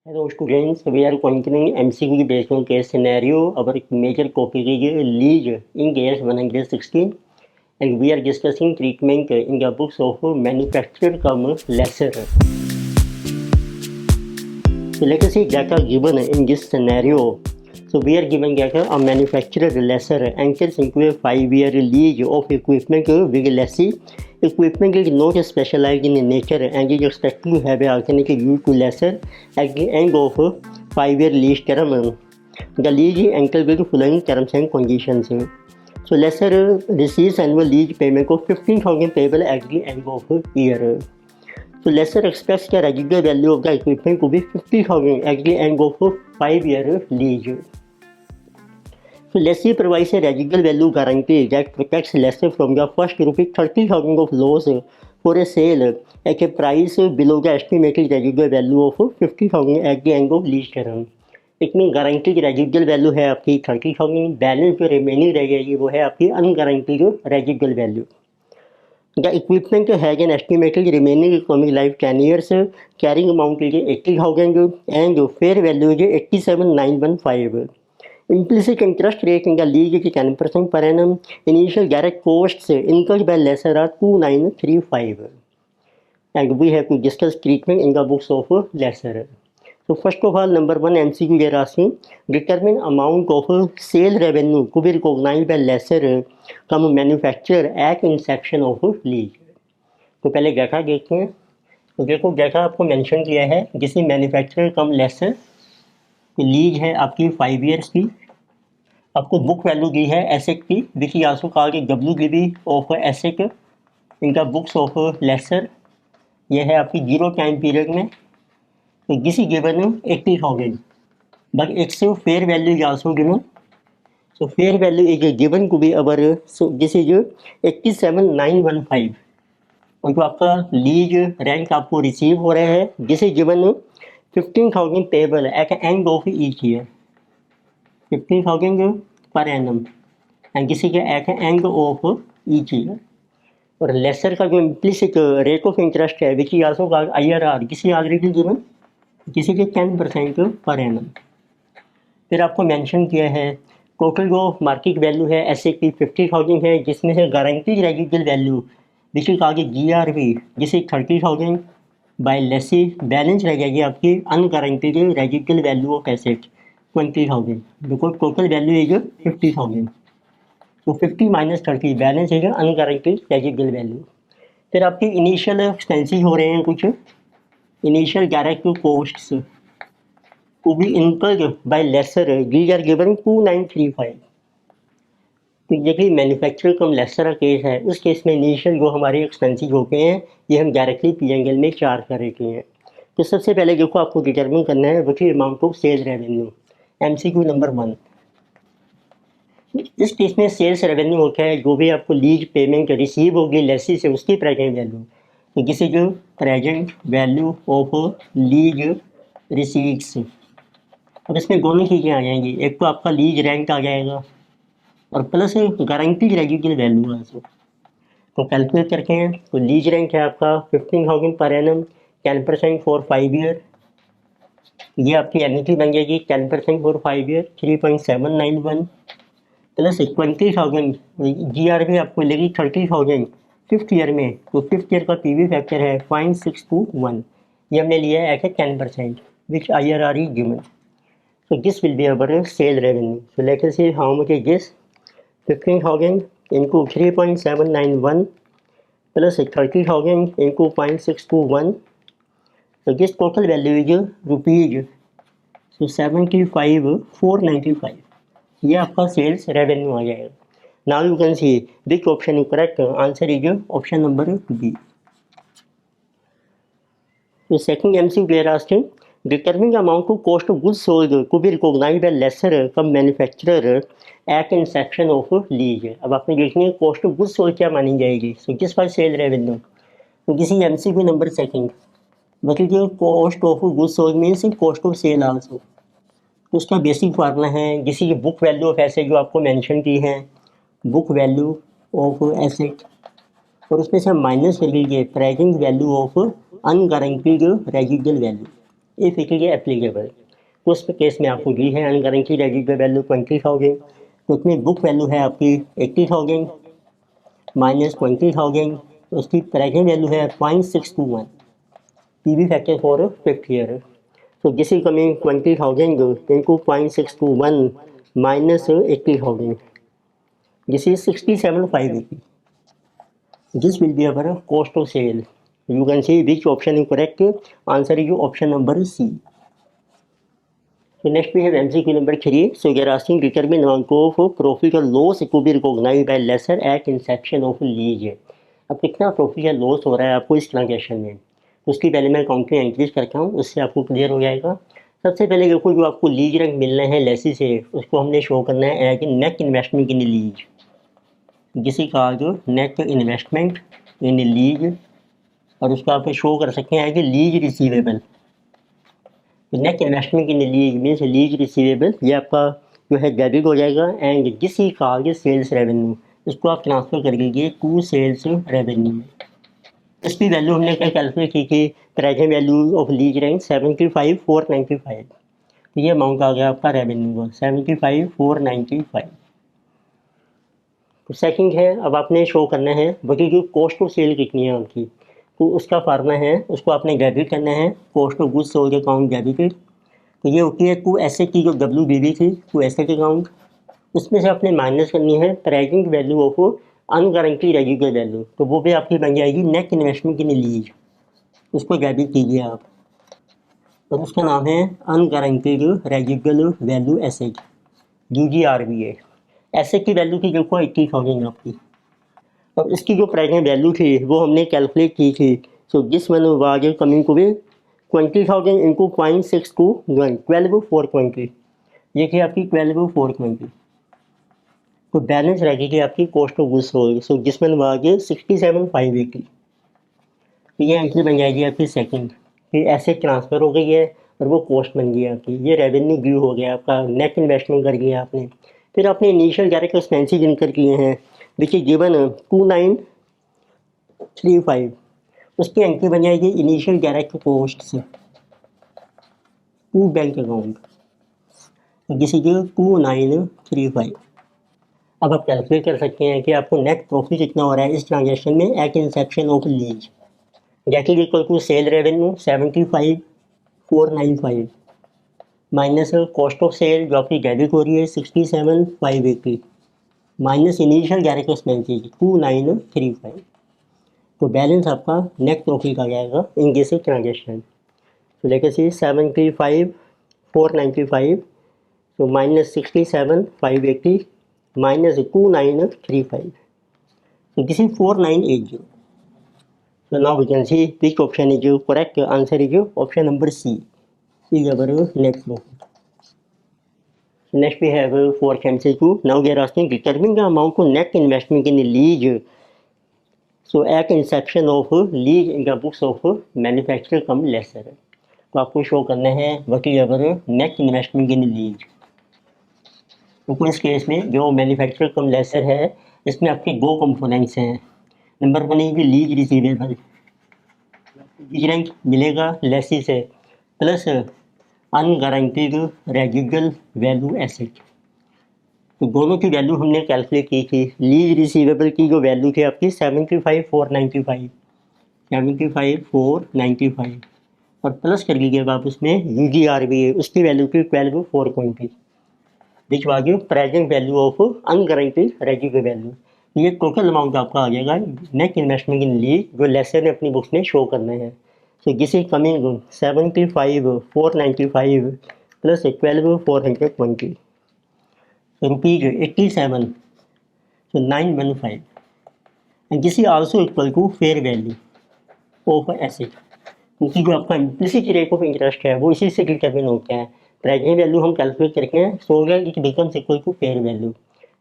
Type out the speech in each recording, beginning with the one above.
Hello students, we are continuing MCQ based on case scenario. Our major topic is lease in case 116 and we are discussing treatment in the books of manufacturer come lesser. So let us see data given in this scenario. So we are given data a manufacturer lesser enters into a 5-year lease of equipment with lessee. Equipment is not specialized in nature and is expected to have an alternative use to lesser at the end of 5-year lease term. The lease entered with following terms and conditions. So lesser receives annual lease payment of 15,000 payable at the end of year. So lesser expects the residual value of the equipment to be 50,000 at the end of 5-year lease. So lessee provides a residual value guarantee that protects lessee from the first rupee 30,000 of loss for a sale at a price below the estimated residual value of 50,000 at the end of lease term. इसमें guaranteed residual value है आपकी 30,000, balance जो remaining रह जाएगी वो है आपकी unguaranteed residual value. The equipment has an estimated remaining economic life 10 years, carrying amount is 80,000 and fair value is 87,915. Implicit interest rate in the lease is 10% per annum. Initial direct costs incurred by lessor are 2935. And we have to discuss treatment in the books of lessor. So first of all, number one MCQ we are asking, determine amount of sale revenue to be recognized by lessor from manufacturer at inception of lease. तो पहले data देखते हैं. तो देखो data आपको mention किया है किसी मैन्युफैक्चरर कम लेसर लीज है आपकी 5 ईयर्स की. आपको बुक वैल्यू दी है एसेट की which is also called WDV of asset in the books of lessor. यह है आपकी जीरो टाइम पीरियड में. तो this is given 80,000 but its fair value is also given. So fair value is given to be our, so this is 87,915. और जो आपका lease rent आपको receive हो रहा है this is given 15,000 payable at end of each year. 15,000 per annum and किसी के at end of each year. और लेसर का जो इम्प्लिसिट रेट ऑफ इंटरेस्ट है which is also called IRR किसी ऑलरेडी गिवन किसी के 10% पर एनम. फिर आपको मेंशन किया है टोटल जो मार्केट वैल्यू है एसेट की 50,000 है जिसमें से guaranteed residual value which is called GRV जिस 30,000 बाय लेसी. बैलेंस रह जाएगी आपकी unguaranteed residual value of asset 20,000 because total value is 50,000. तो 50 माइनस 30 बैलेंस है अनगारंटीड रेजिडुअल वैल्यू. फिर आपके इनिशियल एक्सपेंसिस हो रहे हैं कुछ initial direct costs to be incurred by lessor. These are given 2935. तो ये भी मैन्युफैक्चरर कम लेसर का केस है. उस केस में इनिशियल जो हमारे एक्सपेंसिस होते हैं ये हम डायरेक्टली P&L में चार्ज कर रहे हैं. तो सबसे पहले देखो आपको डिटरमिन करना है what is amount of sales revenue. MCQ number 1. इस केस में सेल्स रेवेन्यू होता है जो भी आपको लीज पेमेंट रिसीव होगी लेसी से उसकी प्रेजेंट वैल्यू. तो this is present value of lease receipts. अब इसमें दोनों चीज़ें आ जाएंगी. एक तो आपका लीज रेंट आ जाएगा और प्लस गारंटीड रेजिडुअल वैल्यू है. तो कैलकुलेट करते हैं. तो लीज रेंट है आपका 15,000 पर एनम 10% फॉर 5 ईयर. ये आपकी एनुटी बन जाएगी 10% फॉर 5 ईयर 3.791 प्लस 20,000 GRV आपको मिलेगी 30,000 फिफ्थ ईयर में. तो फिफ्थ ईयर का PV फैक्टर है 0.621. ये हमने लिया है at 10% which IRR is given. So this will be our sale revenue. So let us see how much is this. 15,000 into 3.791 plus 30,000 into 0.621. So this total value is rupees. So 75,495. ये आपका sales revenue आ जाएगा. Now you can see which option is correct. Answer is option number B. So second MCQ we are asking. Determine the amount of cost of goods sold to be recognized by lessor from manufacturer at inception of lease. अब आपने देखनी है cost of goods sold क्या मानी जाएगी. सो किस पर cell revenue. तो किसी MCQ नंबर सेकंड मतलब जो cost of goods sold means cost of sale also. तो उसका बेसिक फार्मूला है किसी की बुक वैल्यू ऑफ एसेट जो आपको मेंशन की है बुक वैल्यू ऑफ एसेट और उसमें से माइनस कर लीजिए present value of unguaranteed residual value. If it is applicable. उस केस में आपको दी है अनगारंटीड रेजिडुअल वैल्यू 20,000, तो उसमें बुक वैल्यू है आपकी 80,000 माइनस 20,000, उसकी प्रेजेंट वैल्यू है 0.621 PV factor for fifth year. So this is coming 20,000 into 0.621 minus 80,000. This is 67,580. This will be our cost of sale. You can see which option is correct. Answer is option number C. So next we have MCQ number 3. So they are asking determine amount of profit or loss to be recognized by lessor at inception of lease. अब कितना profit या loss हो रहा है आपको इस transaction में, उसकी पहले मैं अकाउंट में एंट्रीज करता हूँ, उससे आपको क्लियर हो जाएगा। सबसे पहले देखो जो आपको लीज रैंक मिलना है लेसी से, उसको हमने शो करना है as net investment in lease, जिसे कहा जो नेट इन्वेस्टमेंट इन लीज, और उसको आप शो कर सकते हैं as lease receivable. Net investment in lease means lease receivable, ये आपका जो है डेबिट हो जाएगा। एंड जिसे कहा सेल्स रेवेन्यू, इसको आप ट्रांसफर कर दीजिए टू सेल्स रेवेन्यू में। इसकी वैल्यू हमने क्या कैलकुलेट की थी, present value of lease rank 75,495, तो ये अमाउंट आ गया आपका रेवेन्यू का 75,495। तो सेकंड है, अब आपने शो करना है बाकी जो कॉस्ट ऑफ सेल कितनी है आपकी, तो उसका फार्मूला है, उसको आपने डेबिट करना है, cost of goods sold account debited. तो ये होती है टू एसेट की जो WBV थी, टू एसेट अकाउंट, उसमें से आपने माइनस करनी है present value of unguaranteed residual value, तो वो भी आपकी बन जाएगी नेट इन्वेस्टमेंट इन लीज, उसको डेबिट कीजिए आप, और उसका नाम है unguaranteed residual value asset, UGRVA। Asset की वैल्यू की देखो 80,000 आपकी, और इसकी जो प्रेजेंट वैल्यू थी वो हमने कैलकुलेट की थी। So this one was coming to be 20,000 into 0.621 12,420, ये थी आपकी 12,420। तो बैलेंस रहेगी आपकी कॉस्ट ऑफ गुड्स सोल्ड, सो जिसमें वाज 67,580, तो ये एंट्री बन जाएगी आपकी सेकंड। फिर एसेट ट्रांसफ़र हो गई है और वो कॉस्ट बन गई आपकी, ये रेवेन्यू ड्यू हो गया आपका, नेट इन्वेस्टमेंट कर दिया आपने। फिर आपने इनिशियल डायरेक्ट एक्सपेंसेस इनकर किए हैं विच इज गिवन 2935, उसकी एंट्री बन जाएगी इनिशियल डायरेक्ट कॉस्ट से टू बैंक अकाउंट, जिस इज 2935। अब आप कैलकुलेट कर सकते हैं कि आपको नेट प्रॉफिट कितना हो रहा है इस ट्रांजेक्शन में at inception of lease, that is equal to sale revenue 75,495 minus cost of sale जो आपकी डेबिट हो रही है 67,580 माइनस इनिशियल डायरेक्ट एक्सपेंसेस 2935, तो बैलेंस आपका नेट प्रॉफिट आ जाएगा इन दिस ट्रांजेक्शन। तो लेके सी 75,495 तो minus 67,580 minus 2935, so this is 4980. So now we can see which option is your correct answer is your option number C is our next profit. So next we have fourth MCQ. Now they are asking determine the amount of net investment in lease, so at inception of lease in the books of manufacturer come lessor, तो आपको show करना है what is our net investment in lease। तो इस case में जो manufacturer कम laser है, इसमें आपके दो कंपोनेंट्स हैं। नंबर वन है लीज रिसीवेबल, लीज रैंक मिलेगा लेसी से, plus unguaranteed residual value asset. तो दोनों की वैल्यू हमने कैलकुलेट की थी। लीज रिसीवेबल की जो वैल्यू थी आपकी 75,495 और प्लस कर लीजिएगा आप उसमें UGRVA, उसकी वैल्यू की 12,420 which was present value of unguaranteed residual value. ये टोटल अमाउंट आपका आ जाएगा नेट इन्वेस्टमेंट इन लीज जो लेसर ने अपनी बुक्स में शो करना है। So this is coming 75,495 plus 12,420 rupees 87,915 and this is also equal to fair value of asset, क्योंकि जो आपका इम्प्लिसिट रेट ऑफ इंटरेस्ट है वो इसी से डिटरमिन होता है। प्रेजेंट वैल्यू हम कैलकुलेट करके हैं, so it becomes equal to fair value,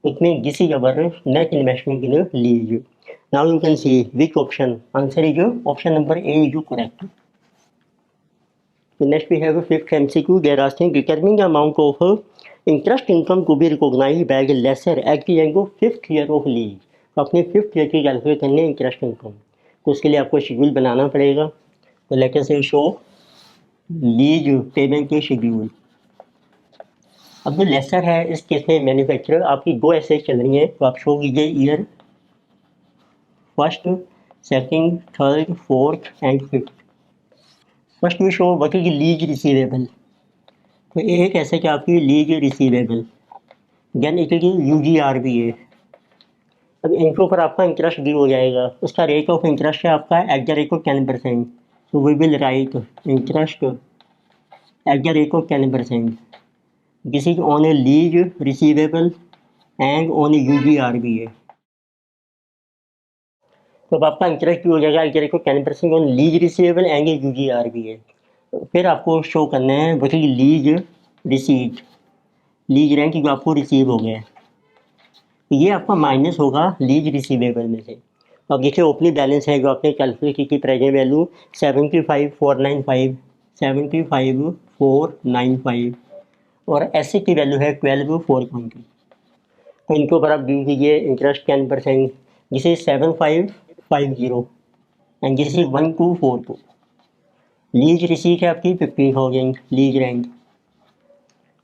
it mean this is our net investment in lease. Now you can see which option answer is option number A is correct. So next we have a fifth MCQ. They are asking determine the amount of interest income to be recognized by the lessor at the end of fifth year of lease. तो अपने fifth year की calculate करनी है interest income, तो उसके लिए आपको schedule बनाना पड़ेगा। तो let us show lease payment के शेड्यूल। अब जो लेसर है इस केस में मैन्युफैक्चरर आपकी 2 एसेट चल रही हैं, तो आप शो कीजिए year first, second, third, fourth and fifth. First we show what is lease receivable, तो एक एसेट आपकी lease receivable, then it is UGRBA। अब इनके ऊपर आपका इंटरेस्ट ड्यू हो जाएगा, उसका रेट ऑफ इंटरेस्ट है आपका at the rate of 10%, so we will write interest at the rate of 10%. This is on a lease receivable and on a UGRBA. तो अब आपका इंटरेस्ट ड्यू हो जाएगा at the rate of 10% on lease receivable and UGRBA। फिर आपको show करना है वही लीज रिसीट, लीज रेंट जो आपको रिसीव हो गया है, ये आपका माइनस होगा लीज रिसीवेबल में से। अब देखिए ओपनिंग बैलेंस है जो आपने कैलकुलेट की थी, प्रेजेंट वैल्यू 75,495, 75,495 और एसेट की वैल्यू है 12,420। तो इनके ऊपर आप ड्यू कीजिए इंटरेस्ट 10%, जिसे 7550 एंड जिसे 1242। लीज रिसीट है आपकी 15,000 लीज रेंट।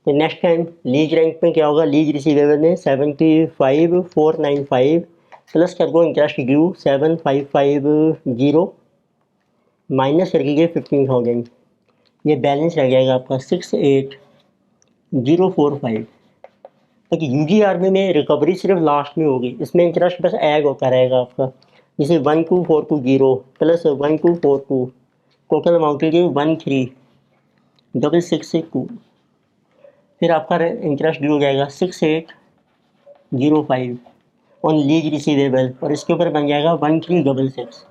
तो नेक्स्ट टाइम लीज रेंट में क्या होगा, लीज रिसीवेबल में 75,495 प्लस कर दो इंटरेस्ट ड्यू 7550 माइनस कर दीजिए 15,000, ये बैलेंस रह जाएगा आपका 68,045। ताकि UGRBA में रिकवरी सिर्फ लास्ट में होगी, इसमें इंटरेस्ट बस ऐड होता रहेगा आपका, जिसे 12,420 प्लस 1242 टोटल अमाउंट लीजिए 13,662। फिर आपका इंटरेस्ट ड्यू हो जाएगा 6805 ऑन लीज रिसीवेबल और इसके ऊपर बन जाएगा 1366।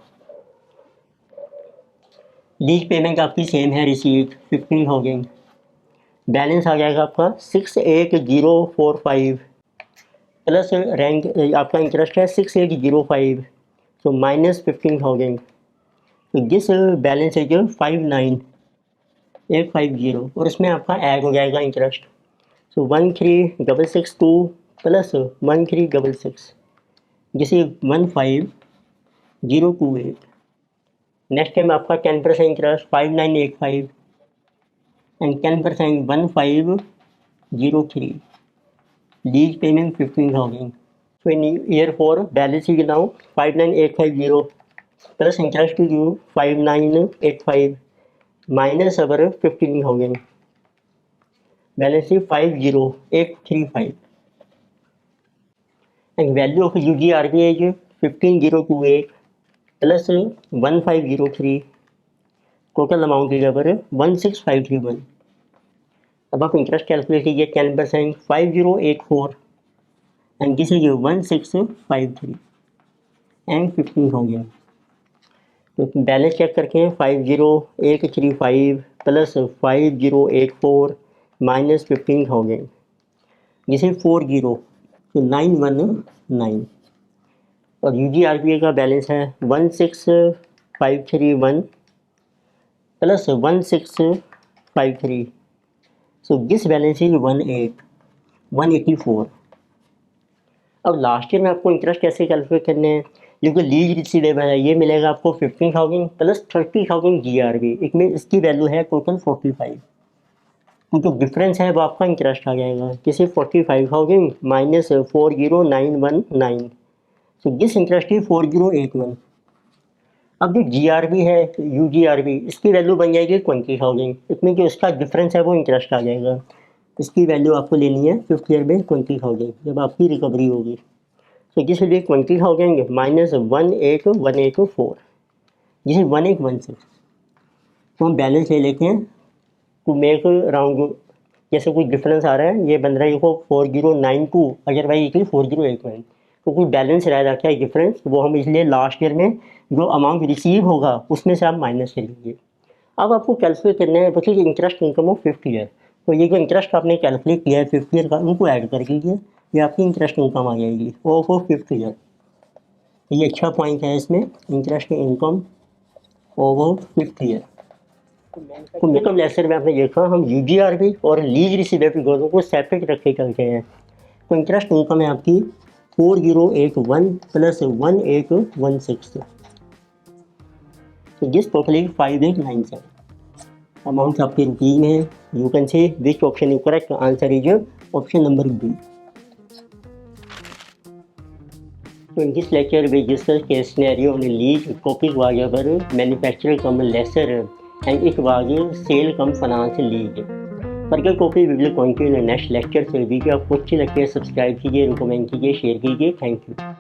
लीज पेमेंट आपकी सेम है, रिसीट 15,000, बैलेंस आ जाएगा आपका 68,045 प्लस रेंट आपका इंटरेस्ट है 6805, तो माइनस 15,000, तो दिस बैलेंस है जो 59,850 और इसमें आपका ऐड हो जाएगा इंटरेस्ट, सो 13,662 प्लस 13,666 जिसे 15,028। नेक्स्ट टाइम आपका 10% interest 5985 and 10% 1503, lease payment 15,000। So in year 4 balance is now 59,850 plus interest to you 5985 minus our 15,000, balance is 50,835 and value of UGRBA is 15,028 plus 1503, total amount is our 16,531। अब आप interest calculate कीजिए 10% 5084 and this is 1653 and 15,000। तो balance check करके 50,835 plus 5084 minus 15,000 जिसे 40 तो 919 और UGRBA का balance है 16,531 plus 1653, so this balance is 184। अब लास्ट ईयर में आपको इंटरेस्ट कैसे कैलकुलेट करने हैं, जो कि लीज रिसीवेबल है ये मिलेगा आपको 15,000 प्लस 30,000 GRB, इसमें इसकी वैल्यू है टोटल 45, तो जो डिफरेंस है वो आपका इंटरेस्ट आ जाएगा, किसी 45,000 minus 40,919, so this interest is 4081। अब जो GRB है UGRB इसकी वैल्यू बन जाएगी 20,000, इसमें जो इसका डिफरेंस है वो इंटरेस्ट आ जाएगा, इसकी वैल्यू आपको लेनी है 5th ईयर में 20,000 जब आपकी रिकवरी होगी, तो दिस विल बी 20,000 माइनस 18,184 जिसे 1816। तो हम बैलेंस ले लेते हैं टू मेक राउंड, जैसे कोई डिफरेंस आ रहा है ये बन रहा है देखो 4092 अगर भाई इक्वल 4081, तो कोई बैलेंस रह जाता है डिफरेंस, वो हम इसलिए लास्ट ईयर में जो अमाउंट रिसीव होगा उसमें से आप माइनस कर लीजिए। अब आपको कैलकुलेट करना है बच्चे interest income of 5th year, तो ये जो इंटरेस्ट आपने कैलकुलेट किया है 5th ईयर का उनको ऐड कर लीजिए, ये आपकी इंटरेस्ट इनकम आ जाएगी ऑफ 5th ईयर। ये अच्छा पॉइंट है इसमें, interest income over 5th year. तो इनकम लेक्चर में आपने देखा हम UGRB और लीज रिसीवेबल दोनों को सेपरेट रख के चलते हैं। तो इंटरेस्ट इनकम है आपकी 4081 प्लस 1816, तो दिस टोटल इज 5897। अमाउंट आपके रुपीज़ में है. You can say which option is correct. Answer is option number B. So in this lecture we discuss case scenario on a lease. Topic was our manufacturer come lesser and it was sale come finance lease. Further topic we will continue in next lecture. से video आपको अच्छी लगती है subscribe कीजिए, recommend कीजिए, share कीजिए. Thank you.